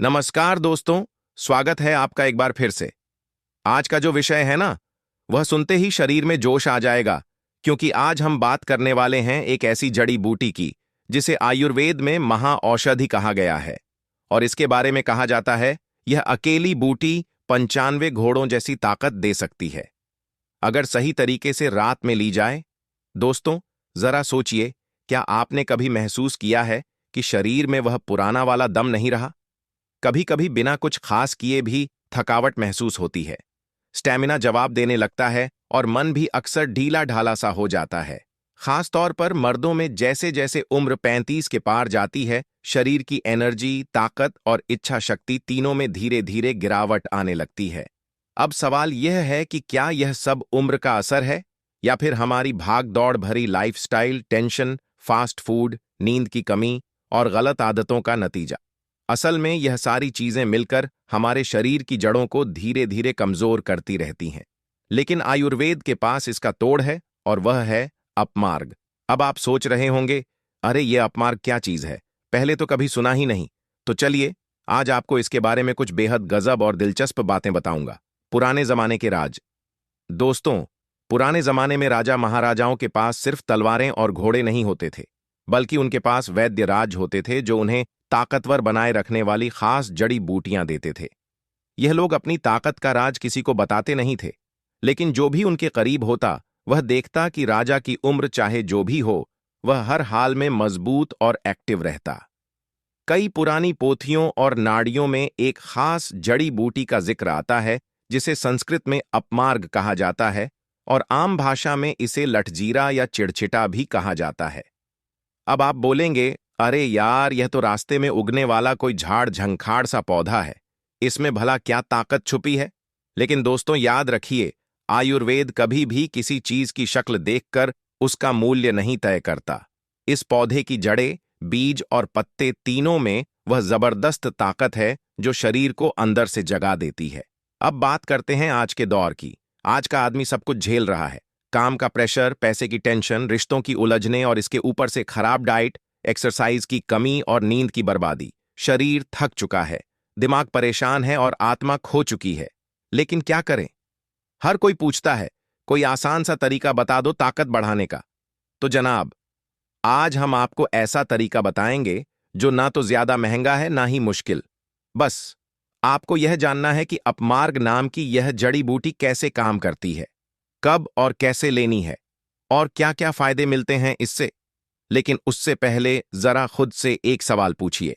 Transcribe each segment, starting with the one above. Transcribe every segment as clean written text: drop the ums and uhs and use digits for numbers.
नमस्कार दोस्तों, स्वागत है आपका एक बार फिर से। आज का जो विषय है ना, वह सुनते ही शरीर में जोश आ जाएगा, क्योंकि आज हम बात करने वाले हैं एक ऐसी जड़ी बूटी की जिसे आयुर्वेद में महाऔषधि कहा गया है। और इसके बारे में कहा जाता है, यह अकेली बूटी 95 घोड़ों जैसी ताकत दे सकती है, अगर सही तरीके से रात में ली जाए। दोस्तों, जरा सोचिए, क्या आपने कभी महसूस किया है कि शरीर में वह पुराना वाला दम नहीं रहा? कभी कभी बिना कुछ खास किए भी थकावट महसूस होती है, स्टैमिना जवाब देने लगता है और मन भी अक्सर ढीला ढाला सा हो जाता है। खास तौर पर मर्दों में जैसे जैसे उम्र 35 के पार जाती है, शरीर की एनर्जी, ताकत और इच्छा शक्ति तीनों में धीरे धीरे गिरावट आने लगती है। अब सवाल यह है कि क्या यह सब उम्र का असर है, या फिर हमारी भाग दौड़ भरी लाइफस्टाइल, टेंशन, फास्ट फूड, नींद की कमी और गलत आदतों का नतीजा। असल में यह सारी चीजें मिलकर हमारे शरीर की जड़ों को धीरे धीरे कमजोर करती रहती हैं। लेकिन आयुर्वेद के पास इसका तोड़ है, और वह है अपमार्ग। अब आप सोच रहे होंगे, अरे ये अपमार्ग क्या चीज है, पहले तो कभी सुना ही नहीं। तो चलिए, आज आपको इसके बारे में कुछ बेहद गजब और दिलचस्प बातें बताऊंगा। पुराने जमाने के राज। दोस्तों, पुराने जमाने में राजा महाराजाओं के पास सिर्फ तलवारें और घोड़े नहीं होते थे, बल्कि उनके पास वैद्य राज होते थे जो उन्हें ताकतवर बनाए रखने वाली खास जड़ी बूटियां देते थे। यह लोग अपनी ताकत का राज किसी को बताते नहीं थे, लेकिन जो भी उनके करीब होता, वह देखता कि राजा की उम्र चाहे जो भी हो, वह हर हाल में मजबूत और एक्टिव रहता। कई पुरानी पोथियों और नाड़ियों में एक खास जड़ी बूटी का जिक्र आता है, जिसे संस्कृत में अपमार्ग कहा जाता है, और आम भाषा में इसे लठजीरा या चिड़चिटा भी कहा जाता है। अब आप बोलेंगे, अरे यार, यह तो रास्ते में उगने वाला कोई झाड़ झंखाड़ सा पौधा है, इसमें भला क्या ताकत छुपी है? लेकिन दोस्तों, याद रखिए, आयुर्वेद कभी भी किसी चीज की शक्ल देखकर उसका मूल्य नहीं तय करता। इस पौधे की जड़ें, बीज और पत्ते तीनों में वह जबरदस्त ताकत है जो शरीर को अंदर से जगा देती है। अब बात करते हैं आज के दौर की। आज का आदमी सब कुछ झेल रहा है, काम का प्रेशर, पैसे की टेंशन, रिश्तों की उलझने, और इसके ऊपर से खराब डाइट, एक्सरसाइज की कमी और नींद की बर्बादी। शरीर थक चुका है, दिमाग परेशान है और आत्मा खो चुकी है। लेकिन क्या करें? हर कोई पूछता है, कोई आसान सा तरीका बता दो ताकत बढ़ाने का। तो जनाब, आज हम आपको ऐसा तरीका बताएंगे जो ना तो ज्यादा महंगा है, ना ही मुश्किल। बस आपको यह जानना है कि अपमार्ग नाम की यह जड़ी बूटी कैसे काम करती है, कब और कैसे लेनी है, और क्या क्या फायदे मिलते हैं इससे। लेकिन उससे पहले जरा खुद से एक सवाल पूछिए,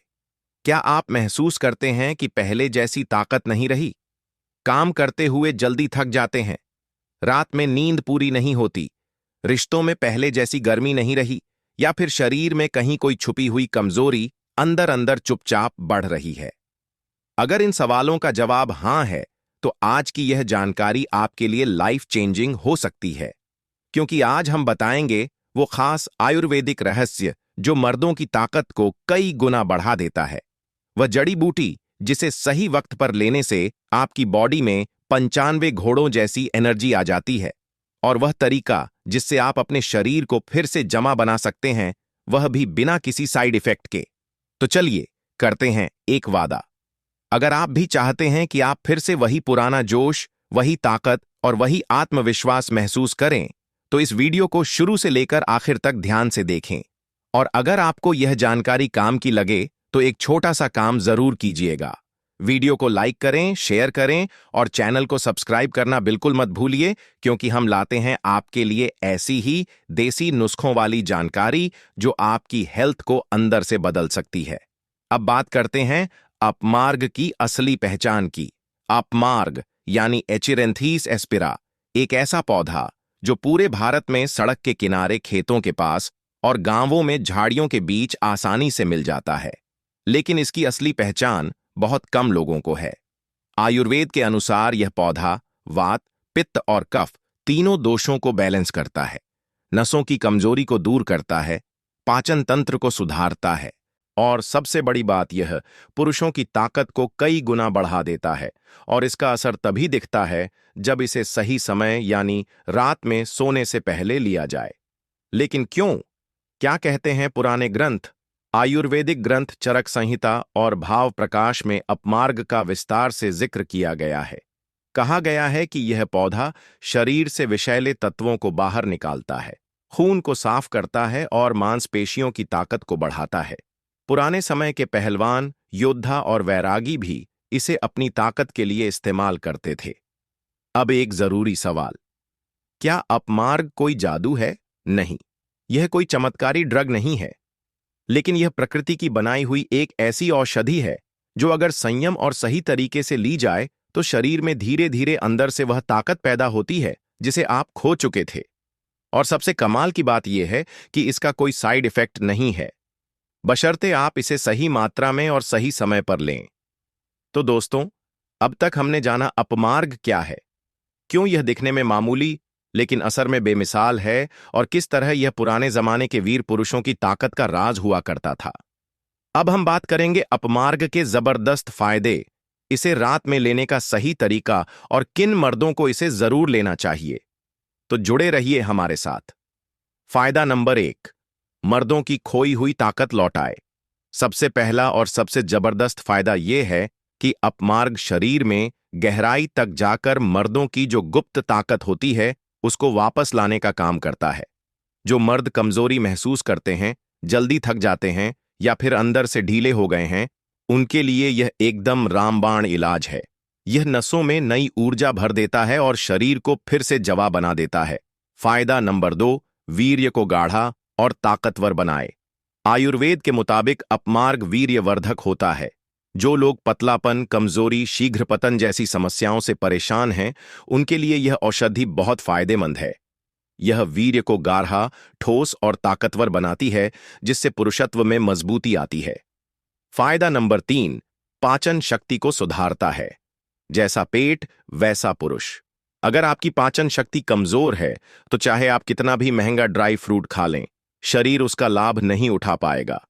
क्या आप महसूस करते हैं कि पहले जैसी ताकत नहीं रही? काम करते हुए जल्दी थक जाते हैं, रात में नींद पूरी नहीं होती, रिश्तों में पहले जैसी गर्मी नहीं रही, या फिर शरीर में कहीं कोई छुपी हुई कमजोरी अंदर अंदर चुपचाप बढ़ रही है? अगर इन सवालों का जवाब हां है, तो आज की यह जानकारी आपके लिए लाइफ चेंजिंग हो सकती है, क्योंकि आज हम बताएंगे वो खास आयुर्वेदिक रहस्य जो मर्दों की ताकत को कई गुना बढ़ा देता है। वह जड़ी बूटी जिसे सही वक्त पर लेने से आपकी बॉडी में 95 घोड़ों जैसी एनर्जी आ जाती है, और वह तरीका जिससे आप अपने शरीर को फिर से जमा बना सकते हैं, वह भी बिना किसी साइड इफेक्ट के। तो चलिए, करते हैं एक वादा। अगर आप भी चाहते हैं कि आप फिर से वही पुराना जोश, वही ताकत और वही आत्मविश्वास महसूस करें, तो इस वीडियो को शुरू से लेकर आखिर तक ध्यान से देखें। और अगर आपको यह जानकारी काम की लगे, तो एक छोटा सा काम जरूर कीजिएगा। वीडियो को लाइक करें, शेयर करें और चैनल को सब्सक्राइब करना बिल्कुल मत भूलिए, क्योंकि हम लाते हैं आपके लिए ऐसी ही देसी नुस्खों वाली जानकारी जो आपकी हेल्थ को अंदर से बदल सकती है। अब बात करते हैं अपमार्ग की असली पहचान की। अपमार्ग यानी एचिरेंथीस एस्पिरा, एक ऐसा पौधा जो पूरे भारत में सड़क के किनारे, खेतों के पास और गांवों में झाड़ियों के बीच आसानी से मिल जाता है। लेकिन इसकी असली पहचान बहुत कम लोगों को है। आयुर्वेद के अनुसार यह पौधा वात, पित्त और कफ तीनों दोषों को बैलेंस करता है, नसों की कमजोरी को दूर करता है, पाचन तंत्र को सुधारता है, और सबसे बड़ी बात यह, पुरुषों की ताकत को कई गुना बढ़ा देता है। और इसका असर तभी दिखता है जब इसे सही समय यानी रात में सोने से पहले लिया जाए। लेकिन क्यों? क्या कहते हैं पुराने ग्रंथ? आयुर्वेदिक ग्रंथ चरक संहिता और भाव प्रकाश में अपमार्ग का विस्तार से जिक्र किया गया है। कहा गया है कि यह पौधा शरीर से विषैले तत्वों को बाहर निकालता है, खून को साफ करता है और मांसपेशियों की ताकत को बढ़ाता है। पुराने समय के पहलवान, योद्धा और वैरागी भी इसे अपनी ताकत के लिए इस्तेमाल करते थे। अब एक जरूरी सवाल, क्या अपमार्ग कोई जादू है? नहीं, यह कोई चमत्कारी ड्रग नहीं है, लेकिन यह प्रकृति की बनाई हुई एक ऐसी औषधि है जो अगर संयम और सही तरीके से ली जाए तो शरीर में धीरे धीरे अंदर से वह ताकत पैदा होती है जिसे आप खो चुके थे। और सबसे कमाल की बात यह है कि इसका कोई साइड इफेक्ट नहीं है, बशर्ते आप इसे सही मात्रा में और सही समय पर लें। तो दोस्तों, अब तक हमने जाना अपमार्ग क्या है, क्यों यह दिखने में मामूली लेकिन असर में बेमिसाल है, और किस तरह यह पुराने जमाने के वीर पुरुषों की ताकत का राज हुआ करता था। अब हम बात करेंगे अपमार्ग के जबरदस्त फायदे, इसे रात में लेने का सही तरीका और किन मर्दों को इसे जरूर लेना चाहिए। तो जुड़े रहिए हमारे साथ। फायदा नंबर 1, मर्दों की खोई हुई ताकत लौटाए। सबसे पहला और सबसे जबरदस्त फायदा यह है कि अपमार्ग शरीर में गहराई तक जाकर मर्दों की जो गुप्त ताकत होती है उसको वापस लाने का काम करता है। जो मर्द कमजोरी महसूस करते हैं, जल्दी थक जाते हैं या फिर अंदर से ढीले हो गए हैं, उनके लिए यह एकदम रामबाण इलाज है। यह नसों में नई ऊर्जा भर देता है और शरीर को फिर से जवा बना देता है। फायदा नंबर 2, वीर्य को गाढ़ा और ताकतवर बनाए। आयुर्वेद के मुताबिक अपमार्ग वीर्यवर्धक होता है। जो लोग पतलापन, कमजोरी, शीघ्र पतन जैसी समस्याओं से परेशान हैं, उनके लिए यह औषधि बहुत फायदेमंद है। यह वीर्य को गाढ़ा, ठोस और ताकतवर बनाती है, जिससे पुरुषत्व में मजबूती आती है। फायदा नंबर 3, पाचन शक्ति को सुधारता है। जैसा पेट वैसा पुरुष। अगर आपकी पाचन शक्ति कमजोर है तो चाहे आप कितना भी महंगा ड्राई फ्रूट खा लें, शरीर उसका लाभ नहीं उठा पाएगा।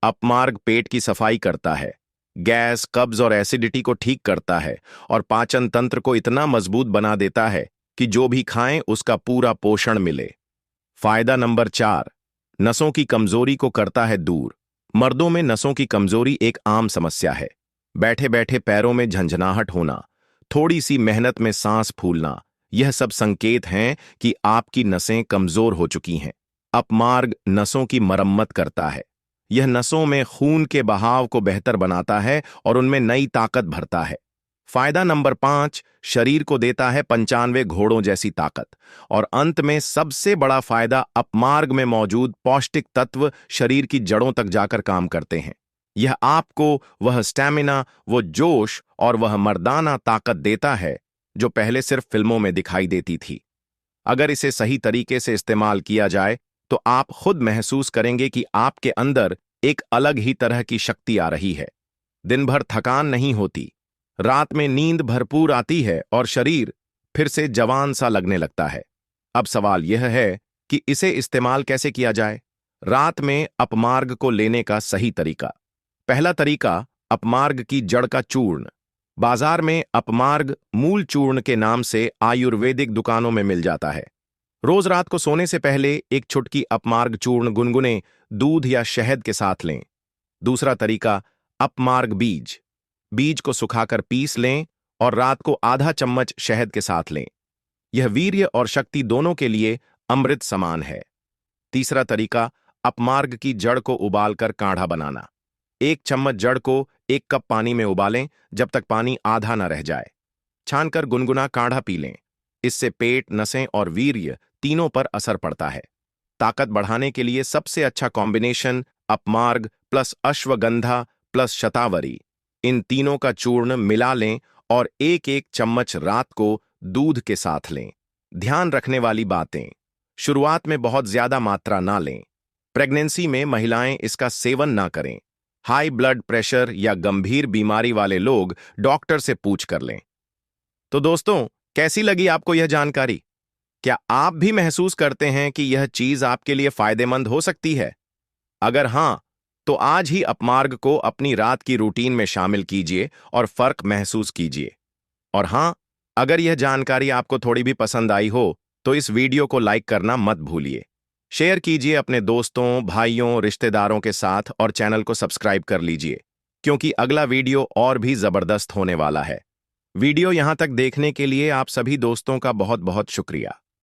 अपमार्ग पेट की सफाई करता है, गैस, कब्ज और एसिडिटी को ठीक करता है और पाचन तंत्र को इतना मजबूत बना देता है कि जो भी खाएं उसका पूरा पोषण मिले। फायदा नंबर 4, नसों की कमजोरी को करता है दूर। मर्दों में नसों की कमजोरी एक आम समस्या है। बैठे बैठे पैरों में झंझनाहट होना, थोड़ी सी मेहनत में सांस फूलना, यह सब संकेत हैं कि आपकी नसें कमजोर हो चुकी हैं। अपमार्ग नसों की मरम्मत करता है। यह नसों में खून के बहाव को बेहतर बनाता है और उनमें नई ताकत भरता है। फायदा नंबर 5, शरीर को देता है 95 घोड़ों जैसी ताकत। और अंत में सबसे बड़ा फायदा, अपमार्ग में मौजूद पौष्टिक तत्व शरीर की जड़ों तक जाकर काम करते हैं। यह आपको वह स्टैमिना, वो जोश और वह मर्दाना ताकत देता है जो पहले सिर्फ फिल्मों में दिखाई देती थी। अगर इसे सही तरीके से इस्तेमाल किया जाए तो आप खुद महसूस करेंगे कि आपके अंदर एक अलग ही तरह की शक्ति आ रही है। दिन भर थकान नहीं होती, रात में नींद भरपूर आती है और शरीर फिर से जवान सा लगने लगता है। अब सवाल यह है कि इसे इस्तेमाल कैसे किया जाए। रात में अपमार्ग को लेने का सही तरीका। पहला तरीका, अपमार्ग की जड़ का चूर्ण। बाजार में अपमार्ग मूल चूर्ण के नाम से आयुर्वेदिक दुकानों में मिल जाता है। रोज रात को सोने से पहले एक चुटकी अपमार्ग चूर्ण गुनगुने दूध या शहद के साथ लें। दूसरा तरीका, अपमार्ग बीज। बीज को सुखाकर पीस लें और रात को आधा चम्मच शहद के साथ लें। यह वीर्य और शक्ति दोनों के लिए अमृत समान है। तीसरा तरीका, अपमार्ग की जड़ को उबालकर काढ़ा बनाना। 1 चम्मच जड़ को 1 कप पानी में उबालें जब तक पानी आधा न रह जाए। छानकर गुनगुना काढ़ा पी लें। इससे पेट, नसें और वीर्य तीनों पर असर पड़ता है। ताकत बढ़ाने के लिए सबसे अच्छा कॉम्बिनेशन अपमार्ग प्लस अश्वगंधा प्लस शतावरी। इन तीनों का चूर्ण मिला लें और 1-1 चम्मच रात को दूध के साथ लें। ध्यान रखने वाली बातें, शुरुआत में बहुत ज्यादा मात्रा ना लें। प्रेगनेंसी में महिलाएं इसका सेवन ना करें। हाई ब्लड प्रेशर या गंभीर बीमारी वाले लोग डॉक्टर से पूछ कर लें। तो दोस्तों, कैसी लगी आपको यह जानकारी? क्या आप भी महसूस करते हैं कि यह चीज आपके लिए फायदेमंद हो सकती है? अगर हां, तो आज ही अपमार्ग को अपनी रात की रूटीन में शामिल कीजिए और फर्क महसूस कीजिए। और हां, अगर यह जानकारी आपको थोड़ी भी पसंद आई हो तो इस वीडियो को लाइक करना मत भूलिए। शेयर कीजिए अपने दोस्तों, भाइयों, रिश्तेदारों के साथ और चैनल को सब्सक्राइब कर लीजिए, क्योंकि अगला वीडियो और भी जबरदस्त होने वाला है। वीडियो यहां तक देखने के लिए आप सभी दोस्तों का बहुत बहुत शुक्रिया।